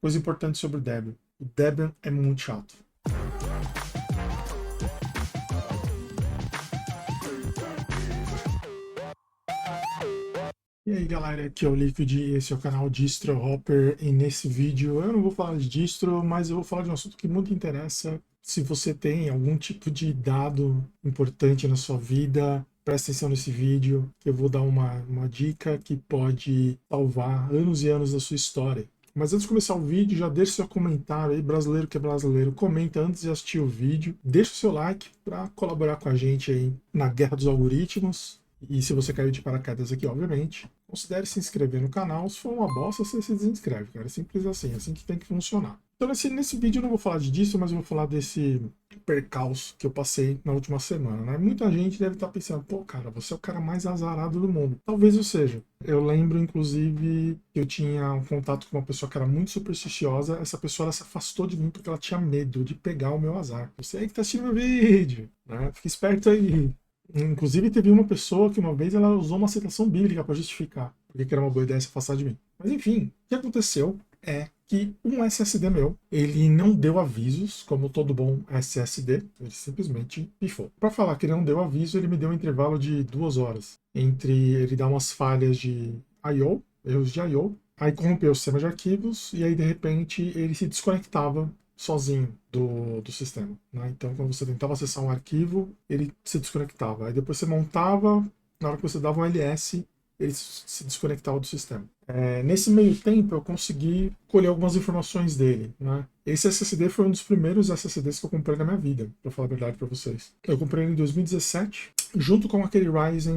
Coisa importante sobre o Debian. O Debian é muito chato. E aí galera, aqui é o Liquid, esse é o canal Distro Hopper, e nesse vídeo eu não vou falar de distro, mas eu vou falar de um assunto que muito interessa. Se você tem algum tipo de dado importante na sua vida, presta atenção nesse vídeo, que eu vou dar uma dica que pode salvar anos e anos da sua história. Mas antes de começar o vídeo, já deixa seu comentário aí, brasileiro que é brasileiro, comenta antes de assistir o vídeo, deixa o seu like para colaborar com a gente aí na guerra dos algoritmos. E se você caiu de paraquedas aqui, obviamente, considere se inscrever no canal. Se for uma bosta, você se desinscreve, cara. É simples assim, é assim que tem que funcionar. Então nesse vídeo eu não vou falar disso, mas eu vou falar desse percalço que eu passei na última semana, né? Muita gente deve estar pensando, pô, cara, você é o cara mais azarado do mundo. Talvez eu seja. Eu lembro, inclusive, que eu tinha um contato com uma pessoa que era muito supersticiosa. Essa pessoa ela se afastou de mim porque ela tinha medo de pegar o meu azar. Você aí que tá assistindo meu vídeo, né? Fica esperto aí. Inclusive, teve uma pessoa que uma vez ela usou uma citação bíblica para justificar porque que era uma boa ideia se afastar de mim. Mas enfim, o que aconteceu é que um SSD meu, ele não deu avisos, como todo bom SSD, ele simplesmente pifou. Para falar que ele não deu aviso, ele me deu um intervalo de 2 horas entre ele dar umas falhas de I/O, erros de I/O, aí corrompeu o sistema de arquivos e aí de repente ele se desconectava sozinho do sistema, né? Então, quando você tentava acessar um arquivo, ele se desconectava. Aí depois você montava, na hora que você dava um ls, ele se desconectava do sistema. Nesse meio tempo, eu consegui colher algumas informações dele, né? Esse SSD foi um dos primeiros SSDs que eu comprei na minha vida, para falar a verdade para vocês. Eu comprei ele em 2017, junto com aquele Ryzen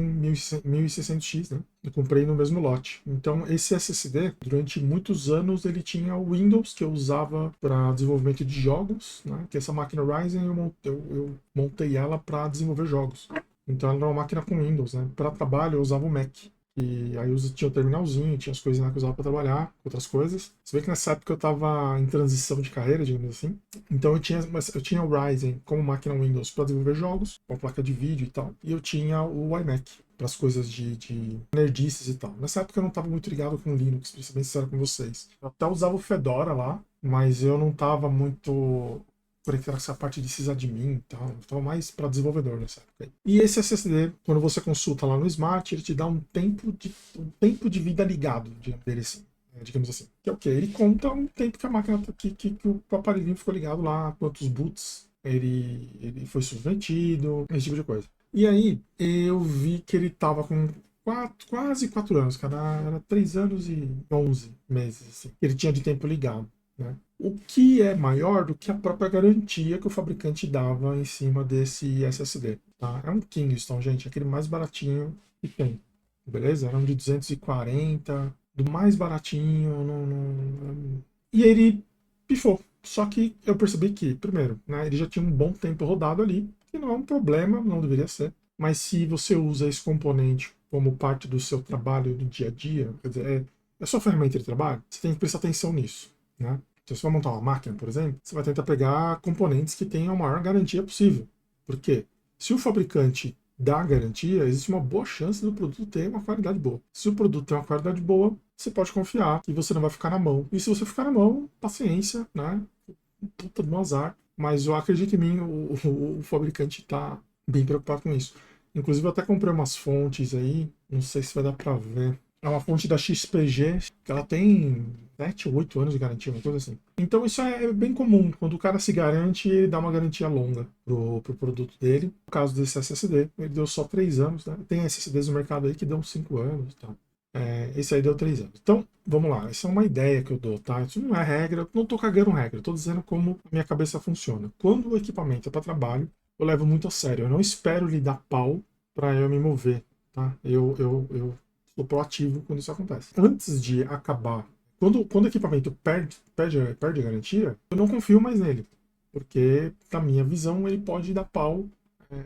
1600X, né? Eu comprei no mesmo lote. Então, esse SSD, durante muitos anos, ele tinha o Windows, que eu usava para desenvolvimento de jogos, né? Que essa máquina Ryzen, eu montei ela para desenvolver jogos. Então, ela era uma máquina com Windows, né? Para trabalho, eu usava o Mac. E aí eu tinha o terminalzinho, tinha as coisas lá que eu usava para trabalhar, outras coisas. Se bem que nessa época eu estava em transição de carreira, digamos assim. Então eu tinha o Ryzen como máquina Windows para desenvolver jogos, com placa de vídeo e tal. E eu tinha o iMac para as coisas de nerdices e tal. Nessa época eu não estava muito ligado com Linux, pra ser bem sincero com vocês. Eu até usava o Fedora lá, mas eu não estava muito conectado com essa parte de sysadmin e tal. Eu estava mais para desenvolvedor nessa época. E esse SSD, quando você consulta lá no Smart, ele te dá um tempo de vida ligado, digamos assim. Que é o quê? Ele conta um tempo que a máquina, que o aparelhinho ficou ligado lá, quantos boots ele foi submetido, esse tipo de coisa. E aí eu vi que ele estava com quase 4 anos, cara. Era 3 anos e 11 meses, assim. Ele tinha de tempo ligado, né? O que é maior do que a própria garantia que o fabricante dava em cima desse SSD. Tá? É um Kingston, gente, aquele mais baratinho que tem. Beleza? Era um de 240, do mais baratinho. E ele pifou. Só que eu percebi que, primeiro, né, ele já tinha um bom tempo rodado ali, que não é um problema, não deveria ser. Mas se você usa esse componente como parte do seu trabalho do dia a dia, quer dizer, é sua ferramenta de trabalho, você tem que prestar atenção nisso, né? Se você vai montar uma máquina, por exemplo, você vai tentar pegar componentes que tenham a maior garantia possível. Por quê? Se o fabricante dá garantia, existe uma boa chance do produto ter uma qualidade boa. Se o produto tem uma qualidade boa, você pode confiar que você não vai ficar na mão. E se você ficar na mão, paciência, né? Puta do azar. Mas eu acredito em mim, o fabricante está bem preocupado com isso. Inclusive, eu até comprei umas fontes aí, não sei se vai dar para ver. É uma fonte da XPG, que ela tem 7 ou 8 anos de garantia, uma coisa assim. Então isso é bem comum. Quando o cara se garante, ele dá uma garantia longa pro produto dele. No caso desse SSD, ele deu só 3 anos, né? Tem SSDs no mercado aí que dão 5 anos e tal. Esse aí deu 3 anos. Então, vamos lá. Essa é uma ideia que eu dou, tá? Isso não é regra, eu não tô cagando regra. Eu tô dizendo como a minha cabeça funciona. Quando o equipamento é para trabalho, eu levo muito a sério. Eu não espero lhe dar pau para eu me mover, tá? Eu sou proativo quando isso acontece. Antes de acabar, quando o equipamento perde a garantia, eu não confio mais nele. Porque, na minha visão, ele pode dar pau.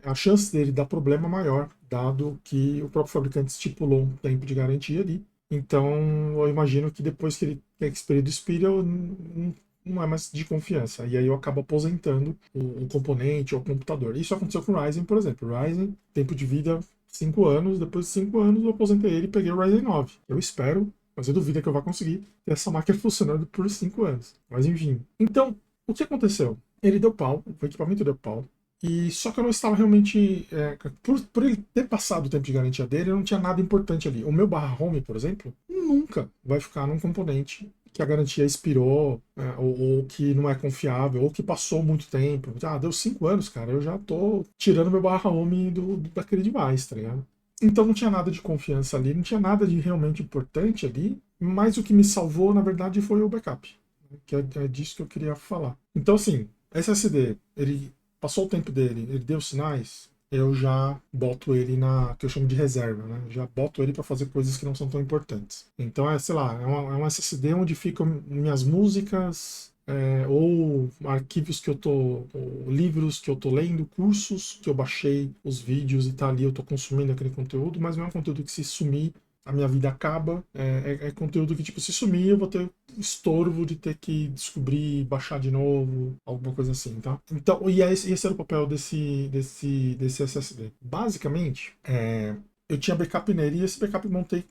A chance dele dar problema é maior, dado que o próprio fabricante estipulou um tempo de garantia ali. Então, eu imagino que depois que esse período expira, não é mais de confiança. E aí eu acabo aposentando o componente ou o computador. Isso aconteceu com o Ryzen, por exemplo. O Ryzen, tempo de vida 5 anos, depois de 5 anos eu aposentei ele e peguei o Ryzen 9. Eu espero Mas eu duvido que eu vá conseguir ter essa máquina funcionando por 5 anos. Mas enfim. Então, o que aconteceu? Ele deu pau, o equipamento deu pau. E só que eu não estava realmente. Por ele ter passado o tempo de garantia dele, não tinha nada importante ali. O meu barra home, por exemplo, nunca vai ficar num componente que a garantia expirou, ou que não é confiável, ou que passou muito tempo. Ah, deu 5 anos, cara, eu já tô tirando meu barra home daquele device, tá ligado? Então não tinha nada de confiança ali, não tinha nada de realmente importante ali, mas o que me salvou, na verdade, foi o backup, né, que é disso que eu queria falar. Então, assim, SSD, ele passou o tempo dele, ele deu sinais, eu já boto ele na que eu chamo de reserva, né? Já boto ele para fazer coisas que não são tão importantes. Então sei lá, é um SSD onde ficam minhas músicas, ou arquivos que eu tô, ou livros que eu tô lendo, cursos que eu baixei, os vídeos e tá ali, eu tô consumindo aquele conteúdo, mas não é um conteúdo que se sumir a minha vida acaba. É conteúdo que, tipo, se sumir, eu vou ter estorvo de ter que descobrir, baixar de novo, alguma coisa assim, tá? Então, e esse era o papel desse SSD. Basicamente, eu tinha backup nele e esse backup montei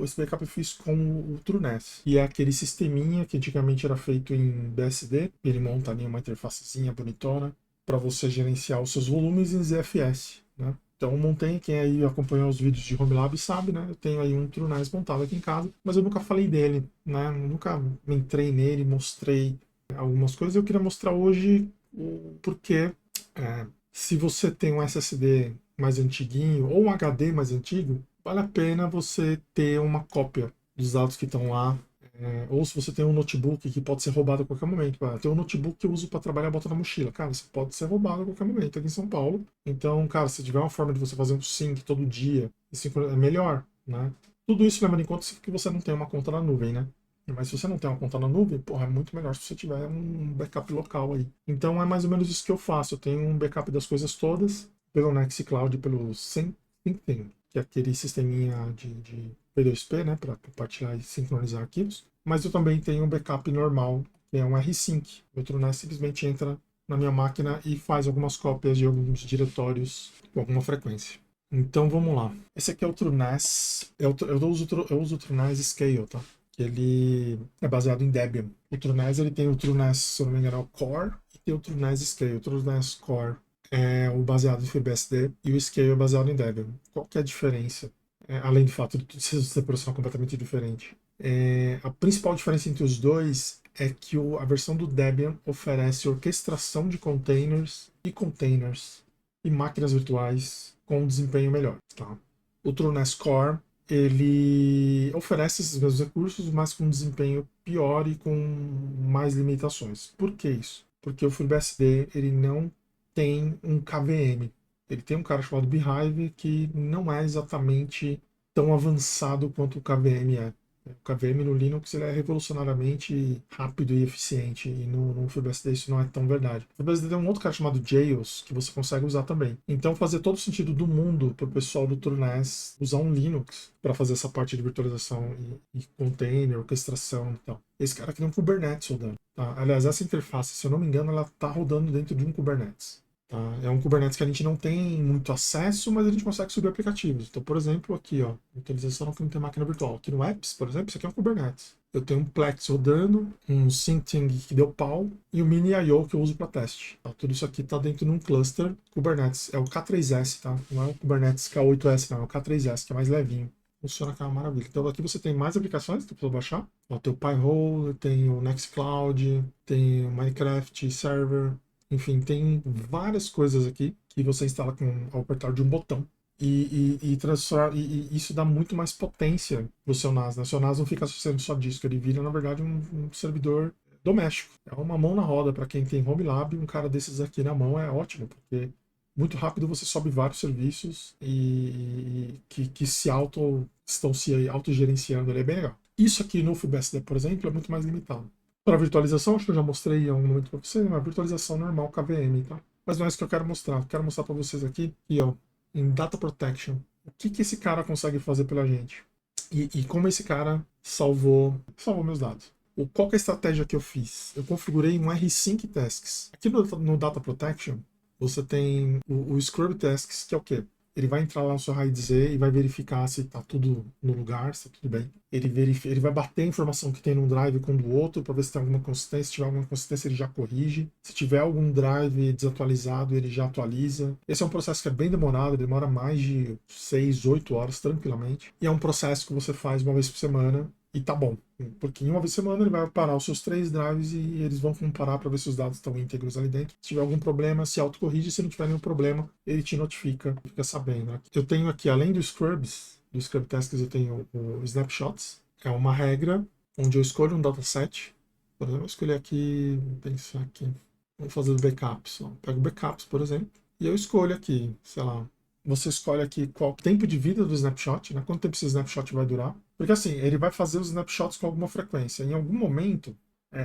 esse backup eu fiz com o TrueNAS, e é aquele sisteminha que antigamente era feito em BSD. Ele monta ali uma interfacezinha bonitona para você gerenciar os seus volumes em ZFS, né? Então montei, quem aí acompanhou os vídeos de Homelab sabe, né? Eu tenho aí um TrueNAS montado aqui em casa, mas eu nunca falei dele, né? Eu nunca entrei nele, mostrei algumas coisas. Eu queria mostrar hoje o porquê. Se você tem um SSD mais antiguinho ou um HD mais antigo, vale a pena você ter uma cópia dos dados que estão lá. Ou se você tem um notebook que pode ser roubado a qualquer momento. Tem um notebook que eu uso para trabalhar e boto na mochila. Cara, você pode ser roubado a qualquer momento aqui em São Paulo. Então, cara, se tiver uma forma de você fazer um sync todo dia, é melhor, né? Tudo isso levando em conta que você não tem uma conta na nuvem, né? Mas se você não tem uma conta na nuvem, porra, é muito melhor se você tiver um backup local aí. Então é mais ou menos isso que eu faço. Eu tenho um backup das coisas todas pelo Nextcloud, pelo SyncThing, que é aquele sisteminha de P2P, né, para compartilhar e sincronizar arquivos. Mas eu também tenho um backup normal, que é um rsync. O TrueNAS simplesmente entra na minha máquina e faz algumas cópias de alguns diretórios com alguma frequência. Então vamos lá. Esse aqui é o TrueNAS. Eu uso o TrueNAS Scale, tá? Que ele é baseado em Debian. O TrueNAS, ele tem o TrueNAS, se eu não me engano, é o Core, e tem o TrueNAS Scale. O TrueNAS Core é o baseado em FreeBSD e o Scale é baseado em Debian. Qual que é a diferença? Além do fato de ser profissional completamente diferente. A principal diferença entre os dois é que a versão do Debian oferece orquestração de containers e máquinas virtuais com um desempenho melhor. Tá? O TrueNAS Core, ele oferece esses mesmos recursos, mas com um desempenho pior e com mais limitações. Por que isso? Porque o FreeBSD ele não tem um KVM. Ele tem um cara chamado Beehive que não é exatamente tão avançado quanto o KVM é. O KVM no Linux ele é revolucionariamente rápido e eficiente, e no FreeBSD isso não é tão verdade. O FreeBSD tem um outro cara chamado Jails que você consegue usar também. Então fazia todo o sentido do mundo para o pessoal do TrueNAS usar um Linux para fazer essa parte de virtualização e container, orquestração e tal. Esse cara cria um Kubernetes rodando. Tá? Aliás, essa interface, se eu não me engano, ela está rodando dentro de um Kubernetes. Tá? É um Kubernetes que a gente não tem muito acesso, mas a gente consegue subir aplicativos. Então, por exemplo, aqui, ó, utilização que não tem máquina virtual. Aqui no Apps, por exemplo, isso aqui é um Kubernetes. Eu tenho um Plex rodando, um SyncThing que deu pau e o Mini I/O que eu uso para teste. Tá? Tudo isso aqui está dentro de um cluster Kubernetes. É o K3S, tá? Não é o Kubernetes K8S, não. É o K3S, que é mais levinho. Funciona com uma maravilha. Então aqui você tem mais aplicações que você pode baixar. Ó, tem o Pi-hole, tem o Nextcloud, tem o Minecraft Server. Enfim, tem várias coisas aqui que você instala ao apertar de um botão. E isso dá muito mais potência pro seu NAS, né? O seu NAS não fica sendo só disco, ele vira, na verdade, um servidor doméstico. É uma mão na roda para quem tem Homelab, um cara desses aqui na mão é ótimo, porque muito rápido você sobe vários serviços que estão se autogerenciando, ele é bem legal. Isso aqui no FreeBSD, por exemplo, é muito mais limitado. Para virtualização, acho que eu já mostrei em algum momento para vocês, uma virtualização normal KVM, tá? Mas não é isso que eu quero mostrar. Eu quero mostrar para vocês aqui, ó, em Data Protection, o que esse cara consegue fazer pela gente. E como esse cara salvou meus dados. Qual que é a estratégia que eu fiz? Eu configurei um rsync tasks. Aqui no Data Protection, você tem o Scrub Tasks, que é o quê? ele vai entrar lá no seu RAID Z e vai verificar se está tudo no lugar, se está tudo bem. Ele vai bater a informação que tem num drive com o do outro para ver se tem alguma consistência. Se tiver alguma consistência, ele já corrige. Se tiver algum drive desatualizado, ele já atualiza. Esse é um processo que é bem demorado, demora mais de 6, 8 horas tranquilamente. E é um processo que você faz uma vez por semana e tá bom. Porque em uma vez por semana ele vai parar os seus 3 drives e eles vão comparar para ver se os dados estão íntegros ali dentro. Se tiver algum problema, se autocorrige. Se não tiver nenhum problema, ele te notifica, fica sabendo. Eu tenho aqui, além do Scrubs, do Scrub Tasks, eu tenho o Snapshots. É uma regra onde eu escolho um dataset. Por exemplo, eu escolhi aqui, vou pensar aqui. Vamos fazer os backups. Eu pego backups, por exemplo, e eu escolho aqui, sei lá, você escolhe aqui qual o tempo de vida do snapshot, né? Quanto tempo esse snapshot vai durar. Porque assim, ele vai fazer os snapshots com alguma frequência. Em algum momento,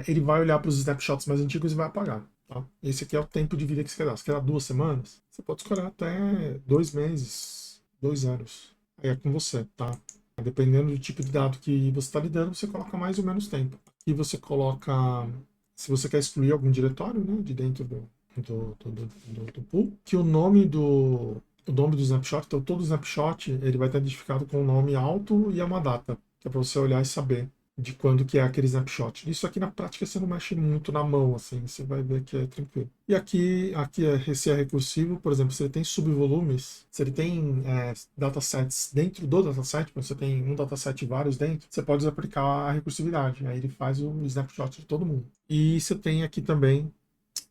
ele vai olhar para os snapshots mais antigos e vai apagar. Tá? Esse aqui é o tempo de vida que você quer dar. Você quer dar 2 semanas? Você pode escolher até 2 meses, 2 anos. Aí é com você, tá? Dependendo do tipo de dado que você está lidando, você coloca mais ou menos tempo. Aqui você coloca, se você quer excluir algum diretório, né, de dentro do pool, que o nome do snapshot, então todo snapshot ele vai estar identificado com o nome alto e uma data, que é para você olhar e saber de quando que é aquele snapshot. Isso aqui na prática você não mexe muito na mão, assim, você vai ver que é tranquilo. E aqui se é recursivo, por exemplo, se ele tem subvolumes, se ele tem datasets dentro do dataset, você tem um dataset e vários dentro, você pode aplicar a recursividade, aí ele faz o snapshot de todo mundo. E você tem aqui também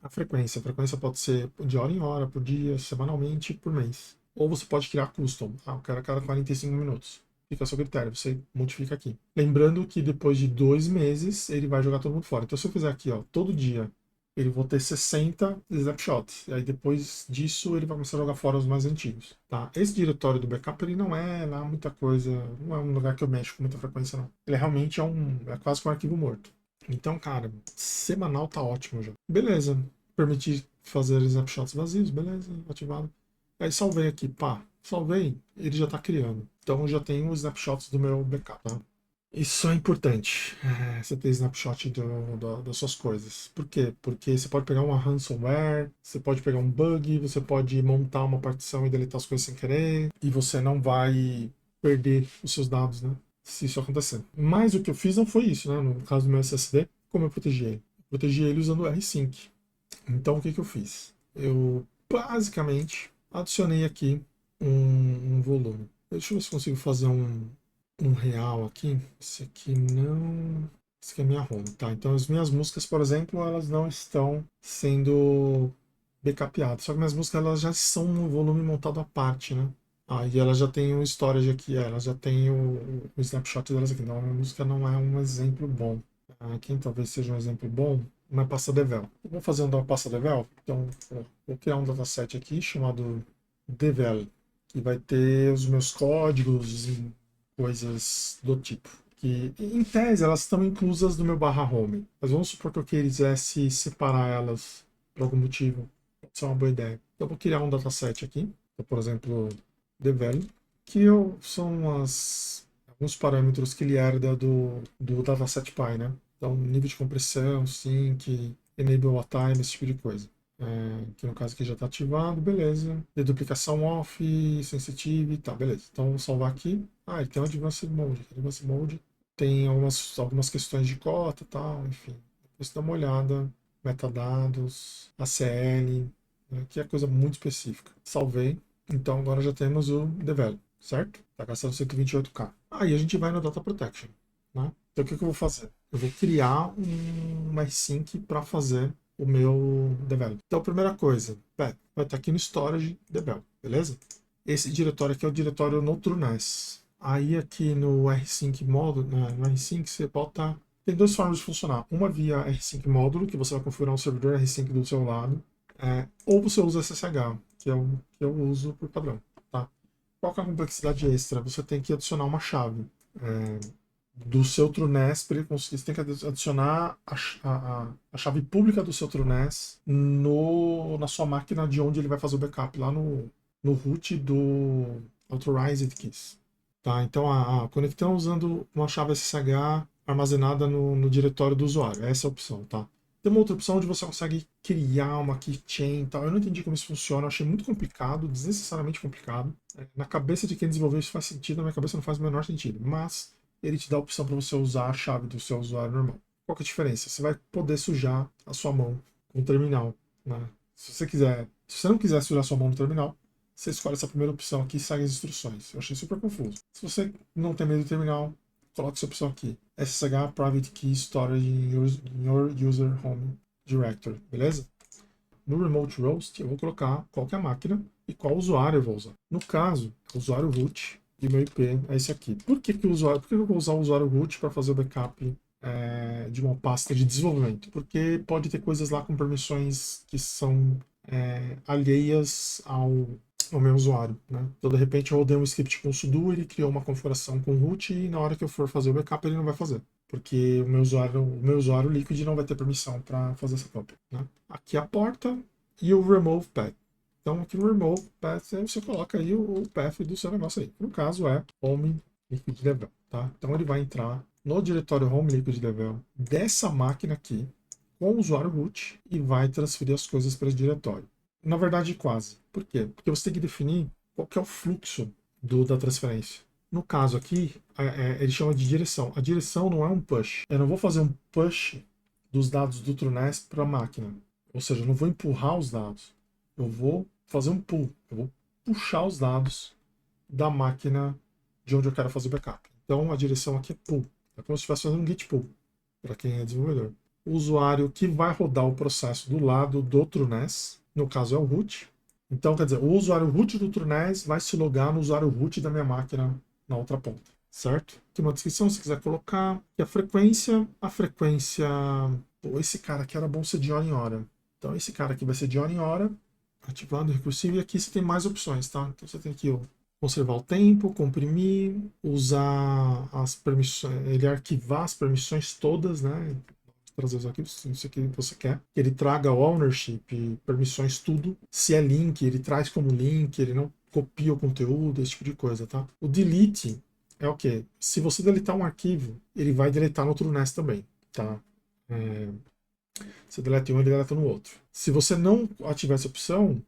a frequência. A frequência pode ser de hora em hora, por dia, semanalmente, por mês. Ou você pode criar custom. Eu quero a cada 45 minutos. Fica a seu critério, você modifica aqui. Lembrando que depois de 2 meses, ele vai jogar todo mundo fora. Então se eu fizer aqui, ó, todo dia, ele vai ter 60 snapshots. E aí depois disso, ele vai começar a jogar fora os mais antigos. Tá? Esse diretório do backup, ele não é lá muita coisa, não é um lugar que eu mexo com muita frequência, não. Ele realmente é quase que um arquivo morto. Então, cara, semanal tá ótimo já. Beleza. Permitir fazer snapshots vazios, beleza, ativado. Aí salvei aqui, pá, salvei, ele já tá criando. Então já tenho os snapshots do meu backup, tá? Isso é importante, você ter snapshot das suas coisas. Por quê? Porque você pode pegar uma ransomware, você pode pegar um bug, você pode montar uma partição e deletar as coisas sem querer, e você não vai perder os seus dados, né? Se isso acontecer. Mas o que eu fiz não foi isso, né? No caso do meu SSD, como eu protegi ele? Eu protegi ele usando o R-Sync. Então o que eu fiz? Eu basicamente adicionei aqui um volume. Deixa eu ver se consigo fazer um real aqui. Esse aqui não. Esse aqui é minha home, tá? Então as minhas músicas, por exemplo, elas não estão sendo backupeadas. Só que minhas músicas elas já são no volume montado à parte, né? E ela já tem o storage aqui, ela já tem o snapshot delas aqui. Então a minha música não é um exemplo bom. Quem talvez seja um exemplo bom, uma pasta devel. Eu vou fazer uma pasta devel, então vou criar um dataset aqui chamado devel, que vai ter os meus códigos e coisas do tipo. Que, em tese, elas estão inclusas no meu barra home. Mas vamos supor que eu quisesse separar elas por algum motivo. Pode ser uma boa ideia. Então, eu vou criar um dataset aqui. Então, por exemplo, devel, que são alguns parâmetros que ele herda do dataset Pi, né? Então, nível de compressão, sync, enable a time, esse tipo de coisa. Que no caso aqui já está ativado, beleza. Deduplicação off, sensitive, tá, beleza. Então, vou salvar aqui. Ele tem o Advanced Mode. Advanced Mode tem algumas questões de cota e tal, enfim. Depois dá uma olhada. Metadados, ACL, né, que é coisa muito específica. Salvei. Então, agora já temos o develop, certo? Está gastando 128K. Aí a gente vai no Data Protection, né? Então, o que eu vou fazer? Eu vou criar um R-Sync para fazer o meu develop. Então, a primeira coisa, vai estar aqui no storage develop, beleza? Esse diretório aqui é o diretório no TrueNAS. Aí aqui no R-Sync módulo, no R-Sync você bota... Tem 2 formas de funcionar. Uma via R-Sync módulo, que você vai configurar um servidor R-Sync do seu lado, ou você usa SSH, que é o que eu uso por padrão. Tá? Qual que é a complexidade extra? Você tem que adicionar uma chave do seu TrueNAS para ele conseguir. Você tem que adicionar a chave pública do seu TrueNAS na sua máquina de onde ele vai fazer o backup, lá no root do Authorized Keys. Tá? Então, conectão usando uma chave SSH armazenada no diretório do usuário. Essa é a opção, tá? Tem uma outra opção onde você consegue criar uma keychain e tal. Eu não entendi como isso funciona, eu achei muito complicado, desnecessariamente complicado. Na cabeça de quem desenvolveu isso faz sentido, na minha cabeça não faz o menor sentido, mas ele te dá a opção para você usar a chave do seu usuário normal. Qual que é a diferença? Você vai poder sujar a sua mão com o terminal, né? Se você quiser, se você não quiser sujar a sua mão no terminal, você escolhe essa primeira opção aqui e segue as instruções. Eu achei super confuso. Se você não tem medo do terminal, coloque essa opção aqui. SSH Private Key Storage in your User Home Directory, beleza? No Remote Roast, eu vou colocar qual que é a máquina e qual usuário eu vou usar. No caso, o usuário root e meu IP é esse aqui. Por que eu vou usar o usuário root para fazer o backup de uma pasta de desenvolvimento? Porque pode ter coisas lá com permissões que são alheias ao meu usuário, né? Então, de repente, eu rodei um script com sudo, ele criou uma configuração com root e na hora que eu for fazer o backup, ele não vai fazer. Porque o meu usuário Liquid não vai ter permissão para fazer essa cópia, né? Aqui a porta e o remove path. Então, aqui no remove path, você coloca aí o path do seu negócio aí. No caso, é home liquid devel, tá? Então, ele vai entrar no diretório home liquid devel dessa máquina aqui, com o usuário root, e vai transferir as coisas para esse diretório. Na verdade, quase. Por quê? Porque você tem que definir qual que é o fluxo da transferência. No caso aqui, ele chama de direção. A direção não é um push. Eu não vou fazer um push dos dados do TrueNAS para a máquina. Ou seja, eu não vou empurrar os dados. Eu vou fazer um pull. Eu vou puxar os dados da máquina de onde eu quero fazer o backup. Então a direção aqui é pull. É como se estivesse fazendo um git pull, para quem é desenvolvedor. O usuário que vai rodar o processo do lado do TrueNAS, no caso é o root. Então, quer dizer, o usuário root do TrueNAS vai se logar no usuário root da minha máquina na outra ponta, certo? Aqui uma descrição, se quiser colocar. E a frequência, pô, esse cara aqui era bom ser de hora em hora. Então, esse cara aqui vai ser de hora em hora, ativando o recursivo, e aqui você tem mais opções, tá? Então, você tem aqui o conservar o tempo, comprimir, usar as permissões, ele arquivar as permissões todas, né? Trazer os arquivos, isso aqui que você quer. Ele traga ownership, permissões, tudo. Se é link, ele traz como link, ele não copia o conteúdo, esse tipo de coisa, tá? O delete é o quê? Se você deletar um arquivo, ele vai deletar no outro NAS também, tá? Você deleta um, ele deleta no outro. Se você não ativar essa opção,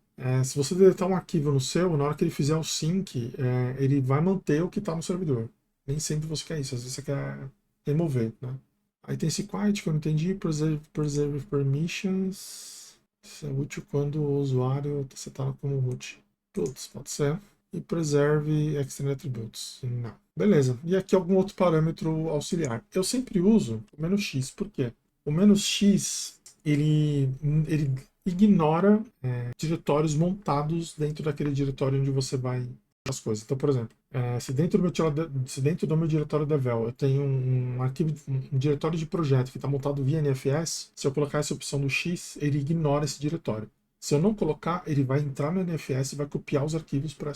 se você deletar um arquivo no seu, na hora que ele fizer o sync, ele vai manter o que está no servidor. Nem sempre você quer isso, às vezes você quer remover, né? Aí tem esse quiet que eu não entendi, preserve permissions. Isso é útil quando o usuário está setado como root. Putz, pode ser. E preserve external attributes. Não. Beleza. E aqui algum outro parâmetro auxiliar. Eu sempre uso o "-x". Por quê? O "-x", ele ignora diretórios montados dentro daquele diretório onde você vai as coisas. Então, por exemplo, se dentro do meu diretório devel eu tenho um arquivo, um diretório de projeto que está montado via NFS, se eu colocar essa opção do X, ele ignora esse diretório. Se eu não colocar, ele vai entrar no NFS e vai copiar os arquivos para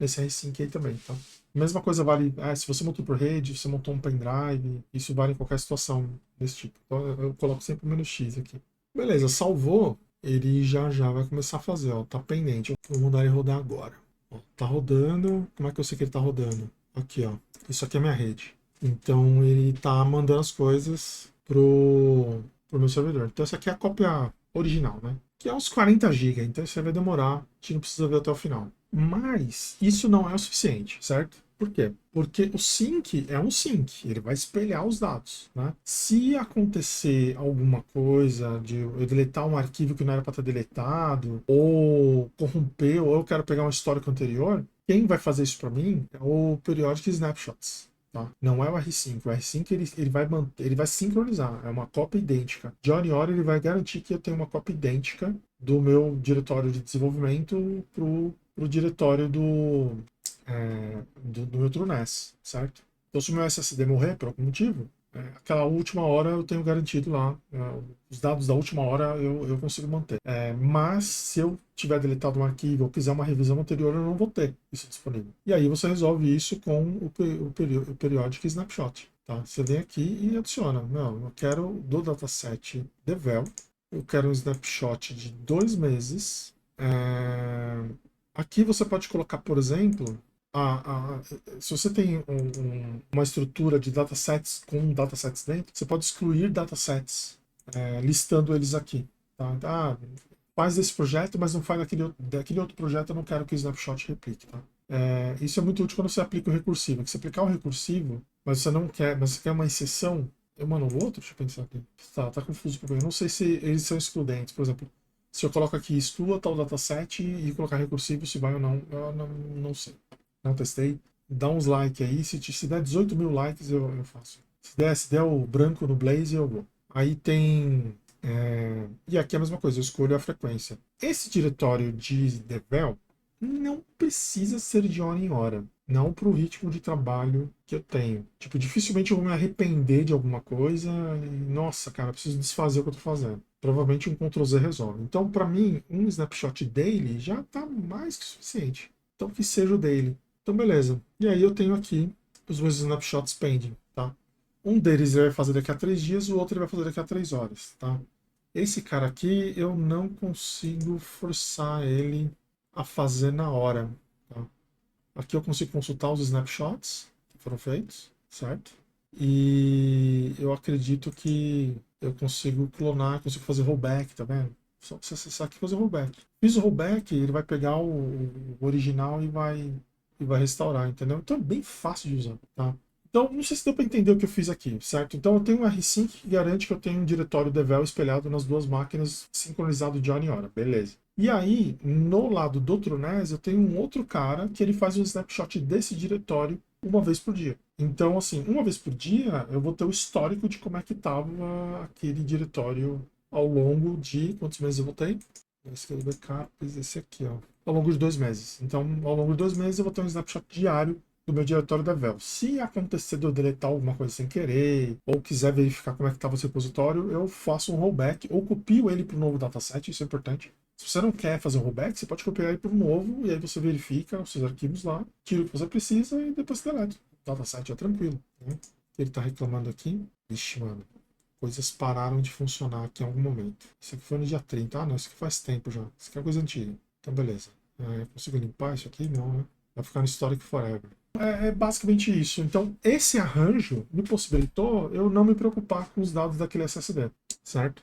nesse rsync aí também, tá? Mesma coisa vale, se você montou por rede, se você montou um pendrive, isso vale em qualquer situação desse tipo. Então eu coloco sempre o "-x" aqui. Beleza, salvou, ele já vai começar a fazer, ó, tá pendente. Vou mandar ele rodar agora. Ó, tá rodando, como é que eu sei que ele tá rodando? Aqui, ó, isso aqui é minha rede. Então ele tá mandando as coisas pro meu servidor. Então essa aqui é a cópia original, né? Que é uns 40 GB, então isso aí vai demorar, a gente não precisa ver até o final. Mas isso não é o suficiente, certo? Por quê? Porque o sync é um sync, ele vai espelhar os dados, né? Se acontecer alguma coisa de eu deletar um arquivo que não era para ter deletado, ou corromper, ou eu quero pegar um histórico anterior, quem vai fazer isso para mim é o Periodic Snapshots. Tá? Não é o R5. O R5 ele vai sincronizar, é uma cópia idêntica. De hora em hora ele vai garantir que eu tenho uma cópia idêntica do meu diretório de desenvolvimento pro diretório do meu TrueNAS, certo? Então se o meu SSD morrer por algum motivo, aquela última hora eu tenho garantido lá, os dados da última hora eu consigo manter. Mas se eu tiver deletado um arquivo ou quiser uma revisão anterior, eu não vou ter isso disponível. E aí você resolve isso com o Periodic Snapshot. Tá? Você vem aqui e adiciona. Não, eu quero do dataset devel, eu quero um snapshot de 2 meses. Aqui você pode colocar, por exemplo, se você tem uma estrutura de datasets com datasets dentro, você pode excluir datasets, listando eles aqui. Tá? Faz esse projeto, mas não faz daquele outro projeto, eu não quero que o snapshot replique. Tá? Isso é muito útil quando você aplica o recursivo. Que você aplicar o recursivo, mas você não quer, mas você quer uma exceção, eu mando o outro, deixa eu pensar aqui. Tá confuso porque eu não sei se eles são excludentes. Por exemplo, se eu coloco aqui exclua tal dataset e colocar recursivo, se vai ou não, eu não sei. Não testei. Dá uns likes aí. Se der 18 mil likes, eu faço. Se der o branco no Blaze, eu vou. Aí tem. E aqui é a mesma coisa, eu escolho a frequência. Esse diretório de Devel não precisa ser de hora em hora. Não para o ritmo de trabalho que eu tenho. Tipo, dificilmente eu vou me arrepender de alguma coisa e, nossa, cara, preciso desfazer o que eu tô fazendo. Provavelmente um Ctrl Z resolve. Então, para mim, um snapshot daily já tá mais que suficiente. Então, que seja o daily. Então, beleza. E aí eu tenho aqui os meus snapshots pending, tá? Um deles ele vai fazer daqui a 3 dias, o outro ele vai fazer daqui a 3 horas, tá? Esse cara aqui eu não consigo forçar ele a fazer na hora, tá? Aqui eu consigo consultar os snapshots que foram feitos, certo? E eu acredito que eu consigo clonar, consigo fazer rollback, tá vendo? Só você acessar aqui e fazer rollback. Fiz o rollback, ele vai pegar o original e vai restaurar, entendeu? Então é bem fácil de usar, tá? Então, não sei se deu para entender o que eu fiz aqui, certo? Então, eu tenho um R5 que garante que eu tenho um diretório Devel espelhado nas duas máquinas, sincronizado de hora em hora, beleza. E aí, no lado do TrueNAS, eu tenho um outro cara que ele faz um snapshot desse diretório uma vez por dia. Então, assim, uma vez por dia, eu vou ter o histórico de como é que estava aquele diretório ao longo de... Quantos meses eu voltei? Esse aqui é o backup, esse aqui, ó. Ao longo de 2 meses. Então, ao longo de 2 meses, eu vou ter um snapshot diário do meu diretório da Vel. Se acontecer de eu deletar alguma coisa sem querer, ou quiser verificar como é que estava o repositório, eu faço um rollback, ou copio ele para o novo dataset, isso é importante. Se você não quer fazer um rollback, você pode copiar ele para o novo, e aí você verifica os seus arquivos lá, tira o que você precisa e depois você deleta. O dataset é tranquilo. Né? Ele está reclamando aqui. Vixe, mano. Coisas pararam de funcionar aqui em algum momento. Isso aqui foi no dia 30. Ah, não, isso aqui faz tempo já. Isso aqui é coisa antiga. Então, beleza. Consigo limpar isso aqui? Não, né? Vai ficar no Historic Forever. É basicamente isso. Então, esse arranjo me possibilitou eu não me preocupar com os dados daquele SSD, certo?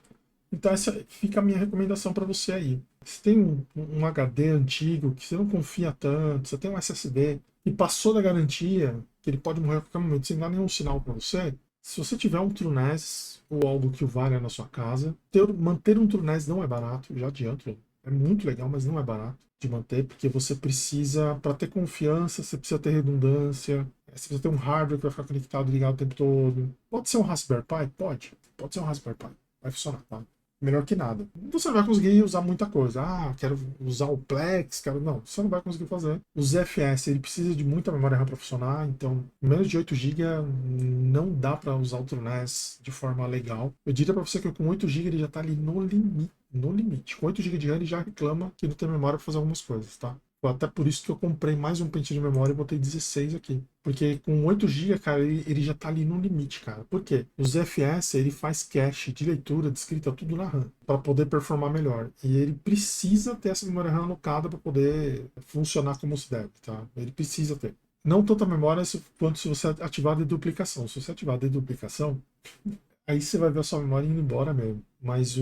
Então, essa fica a minha recomendação para você aí. Se tem um HD antigo que você não confia tanto, você tem um SSD e passou da garantia, que ele pode morrer a qualquer momento sem dar nenhum sinal para você, se você tiver um TrueNAS ou algo que o valha na sua casa, manter um TrueNAS não é barato, já adianto. É muito legal, mas não é barato de manter, porque você precisa, para ter confiança, você precisa ter redundância, você precisa ter um hardware que vai ficar conectado e ligado o tempo todo. Pode ser um Raspberry Pi? Pode ser um Raspberry Pi. Vai funcionar, tá? Melhor que nada. Você não vai conseguir usar muita coisa. Ah, quero usar o Plex, quero... Não, você não vai conseguir fazer. O ZFS, ele precisa de muita memória RAM para funcionar, então menos de 8 GB não dá para usar o TrueNAS de forma legal. Eu diria para você que com 8 GB ele já está ali no limite. No limite. Com 8 GB de RAM ele já reclama que não tem memória para fazer algumas coisas, tá? Foi até por isso que eu comprei mais um pente de memória e botei 16 aqui. Porque com 8 GB, cara, ele já tá ali no limite, cara. Por quê? O ZFS, ele faz cache de leitura, de escrita, tudo na RAM, para poder performar melhor. E ele precisa ter essa memória RAM alocada para poder funcionar como se deve, tá? Ele precisa ter. Não tanta memória quanto se você ativar a deduplicação. Se você ativar a deduplicação, aí você vai ver a sua memória indo embora mesmo. Mas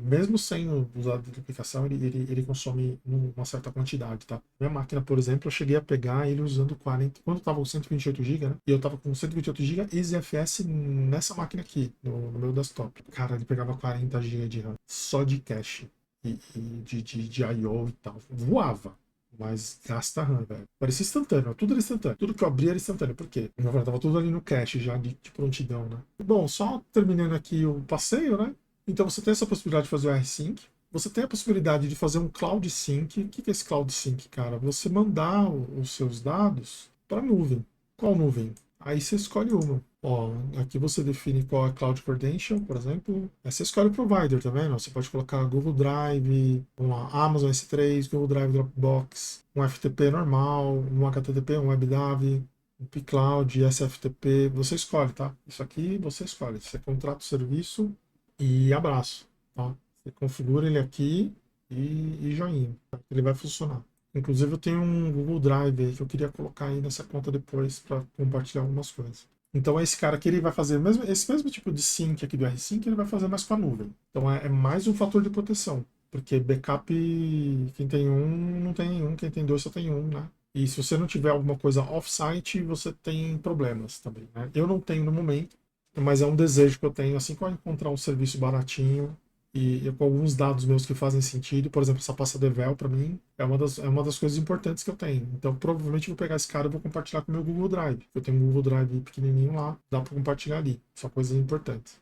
mesmo sem usar a duplicação, ele consome uma certa quantidade, tá? Minha máquina, por exemplo, eu cheguei a pegar ele usando 40. Quando eu tava com 128 GB, né? E eu tava com 128 GB e ZFS nessa máquina aqui, no meu desktop. Cara, ele pegava 40 GB de RAM. Só de cache. E de I/O e tal. Voava. Mas gasta RAM, velho. Parecia instantâneo, tudo era instantâneo. Tudo que eu abria era instantâneo. Por quê? Na verdade, tava tudo ali no cache já de prontidão, né? Bom, só terminando aqui o passeio, né? Então você tem essa possibilidade de fazer o R-Sync. Você tem a possibilidade de fazer um Cloud Sync. O que é esse Cloud Sync, cara? Você mandar os seus dados para a nuvem. Qual nuvem? Aí você escolhe uma. Ó, aqui você define qual é a Cloud Credential, por exemplo. Aí você escolhe o provider, tá vendo? Você pode colocar Google Drive, uma Amazon S3, Google Drive Dropbox, um FTP normal, um HTTP, um WebDAV, um pCloud, SFTP. Você escolhe, tá? Isso aqui você escolhe. Você contrata o serviço e abraço, tá? Você configura ele aqui e joinha. Ele vai funcionar. Inclusive eu tenho um Google Drive aí que eu queria colocar aí nessa conta depois para compartilhar algumas coisas. Então esse cara aqui ele vai fazer esse mesmo tipo de sync aqui do R-Sync, ele vai fazer mais com a nuvem. Então é mais um fator de proteção. Porque backup, quem tem um não tem nenhum, quem tem dois só tem um, né? E se você não tiver alguma coisa off-site, você tem problemas também, né? Eu não tenho no momento, mas é um desejo que eu tenho. Assim que eu encontrar um serviço baratinho e com alguns dados meus que fazem sentido, por exemplo, essa pasta Devel, para mim, é uma das coisas importantes que eu tenho. Então, provavelmente, eu vou pegar esse cara e vou compartilhar com o meu Google Drive. Eu tenho um Google Drive pequenininho lá, dá para compartilhar ali. São coisas importantes.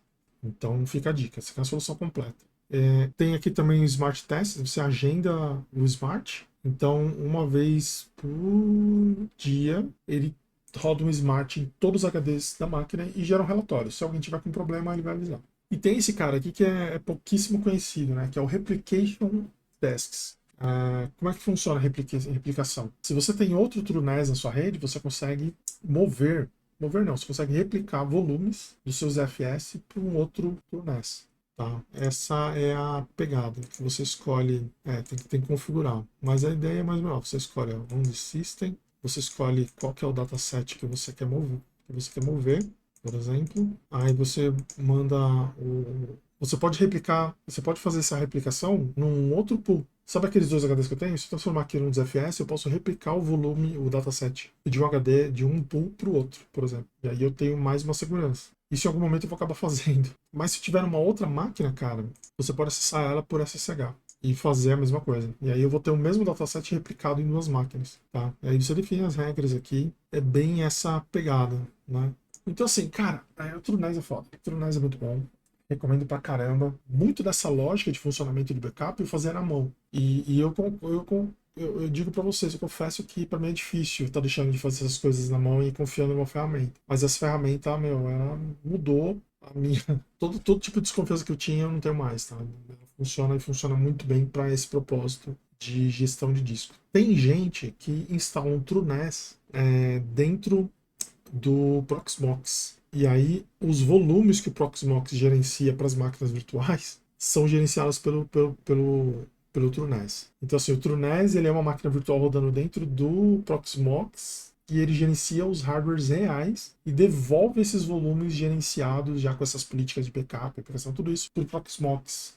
Então, fica a dica. Essa aqui é a solução completa. Tem aqui também o Smart Test, você agenda o Smart. Então, uma vez por dia, ele roda um Smart em todos os HDs da máquina e gera um relatório. Se alguém tiver com problema, ele vai avisar. E tem esse cara aqui que é pouquíssimo conhecido, né? Que é o Replication Tasks. Como é que funciona a replicação? Se você tem outro TrueNAS na sua rede, você consegue mover não, você consegue replicar volumes dos seus FS para um outro TrueNAS. Tá? Essa é a pegada que você escolhe, tem que configurar. Mas a ideia é mais ou menos, você escolhe on the system, você escolhe qual que é o dataset que você quer mover, por exemplo. Aí você manda você pode replicar, você pode fazer essa replicação num outro pool. Sabe aqueles dois HDs que eu tenho? Se eu transformar aqui num DFS, eu posso replicar o volume, o dataset de um HD de um pool para o outro, por exemplo. E aí eu tenho mais uma segurança. Isso em algum momento eu vou acabar fazendo. Mas se tiver uma outra máquina, cara, você pode acessar ela por SSH e fazer a mesma coisa. E aí eu vou ter o mesmo dataset replicado em duas máquinas, tá? E aí você define as regras aqui. É bem essa pegada, né? Então assim, cara, o TrueNAS é foda. O TrueNAS é muito bom. Recomendo pra caramba. Muito dessa lógica de funcionamento de backup eu fazia na mão. E eu digo para vocês, eu confesso que para mim é difícil estar deixando de fazer essas coisas na mão e confiando numa ferramenta. Mas essa ferramenta, meu, ela mudou a minha. Todo tipo de desconfiança que eu tinha, eu não tenho mais, tá? Ela funciona e funciona muito bem para esse propósito de gestão de disco. Tem gente que instala um TrueNAS dentro do Proxmox. E aí, os volumes que o Proxmox gerencia para as máquinas virtuais são gerenciados pelo TrueNAS. Então, assim, o TrueNAS ele é uma máquina virtual rodando dentro do Proxmox e ele gerencia os hardwares reais e devolve esses volumes gerenciados já com essas políticas de backup, aplicação, tudo isso para o Proxmox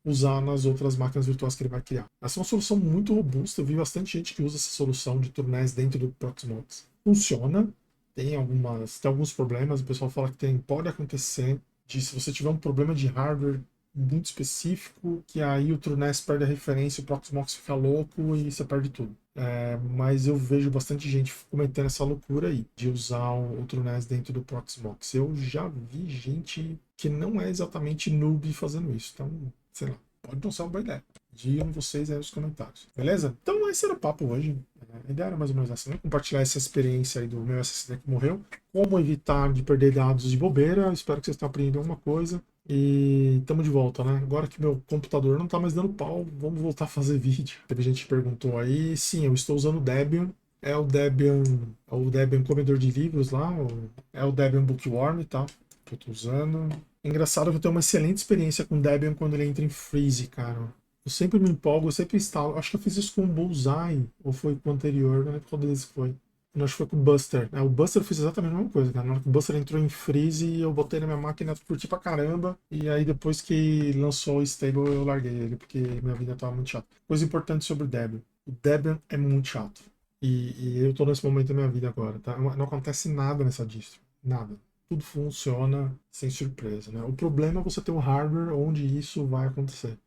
usar nas outras máquinas virtuais que ele vai criar. Essa é uma solução muito robusta. Eu vi bastante gente que usa essa solução de TrueNAS dentro do Proxmox. Funciona, tem alguns problemas, o pessoal fala que pode acontecer se você tiver um problema de hardware muito específico, que aí o TrueNAS perde a referência, o Proxmox fica louco e você perde tudo. Mas eu vejo bastante gente cometendo essa loucura aí, de usar o TrueNAS dentro do Proxmox. Eu já vi gente que não é exatamente noob fazendo isso, então, sei lá, pode não ser uma boa ideia. Digam vocês aí nos comentários. Beleza? Então esse era o papo hoje. A ideia era mais ou menos essa, né? Compartilhar essa experiência aí do meu SSD que morreu. Como evitar de perder dados de bobeira. Espero que vocês tenham aprendido alguma coisa. E estamos de volta, né? Agora que meu computador não está mais dando pau, vamos voltar a fazer vídeo. Teve gente que perguntou aí. Sim, eu estou usando o Debian. É o Debian comedor de livros lá. É o Debian Bookworm, tá? Que eu estou usando. Engraçado que eu tenho uma excelente experiência com o Debian quando ele entra em freeze, cara. Eu sempre me empolgo, eu sempre instalo. Acho que eu fiz isso com o Bullseye, ou foi com o anterior, não lembro qual deles foi. Não, acho que foi com o Buster. O Buster eu fiz exatamente a mesma coisa, cara. Na hora que o Buster entrou em freeze, eu botei na minha máquina, curti pra caramba. E aí depois que lançou o Stable, eu larguei ele, porque minha vida tava muito chata. Coisa importante sobre o Debian. O Debian é muito chato. E eu tô nesse momento da minha vida agora, tá? Não acontece nada nessa distro. Nada. Tudo funciona sem surpresa, né? O problema é você ter um hardware onde isso vai acontecer.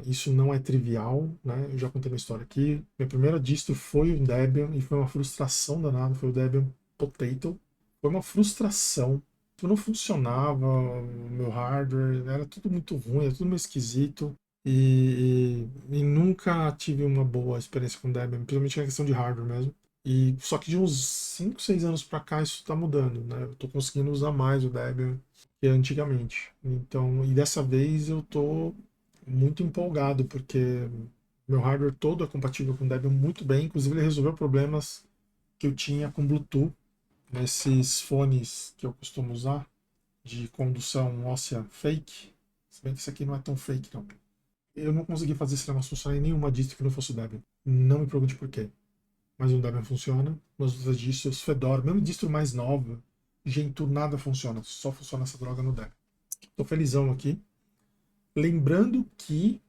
Isso não é trivial, né? Eu já contei uma história aqui. Minha primeira distro foi o Debian e foi uma frustração danada. Foi o Debian Potato. Foi uma frustração. Não funcionava o meu hardware, era tudo muito ruim, era tudo meio esquisito. E nunca tive uma boa experiência com Debian, principalmente na questão de hardware mesmo. E só que de uns 5, 6 anos pra cá isso tá mudando, né? Eu tô conseguindo usar mais o Debian que antigamente. Então, e dessa vez eu tô muito empolgado, porque meu hardware todo é compatível com o Debian muito bem. Inclusive, ele resolveu problemas que eu tinha com Bluetooth nesses fones que eu costumo usar, de condução óssea fake. Se bem que esse aqui não é tão fake, não. Eu não consegui fazer esse negócio funcionar em nenhuma distro que não fosse o Debian. Não me pergunte por quê. Mas o Debian funciona. Nas outras distros, Fedora, mesmo distro mais nova, Gentoo, nada funciona. Só funciona essa droga no Debian. Tô felizão aqui. Lembrando que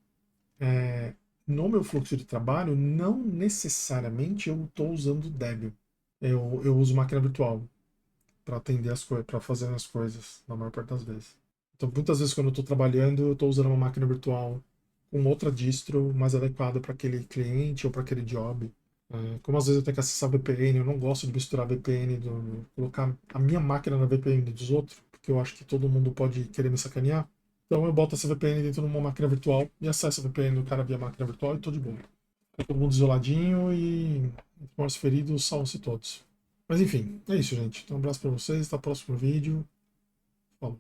no meu fluxo de trabalho, não necessariamente eu estou usando Debian. Eu uso máquina virtual para atender as coisas, para fazer as coisas, na maior parte das vezes. Então, muitas vezes quando eu estou trabalhando, eu estou usando uma máquina virtual com outra distro mais adequada para aquele cliente ou para aquele job. Como às vezes eu tenho que acessar VPN, eu não gosto de misturar VPN, colocar a minha máquina na VPN dos outros, porque eu acho que todo mundo pode querer me sacanear. Então eu boto essa VPN dentro de uma máquina virtual e acesso a VPN do cara via máquina virtual e tô de boa. Fica todo mundo isoladinho e os feridos salvam-se todos. Mas enfim, é isso, gente. Então um abraço pra vocês, até o próximo vídeo. Falou.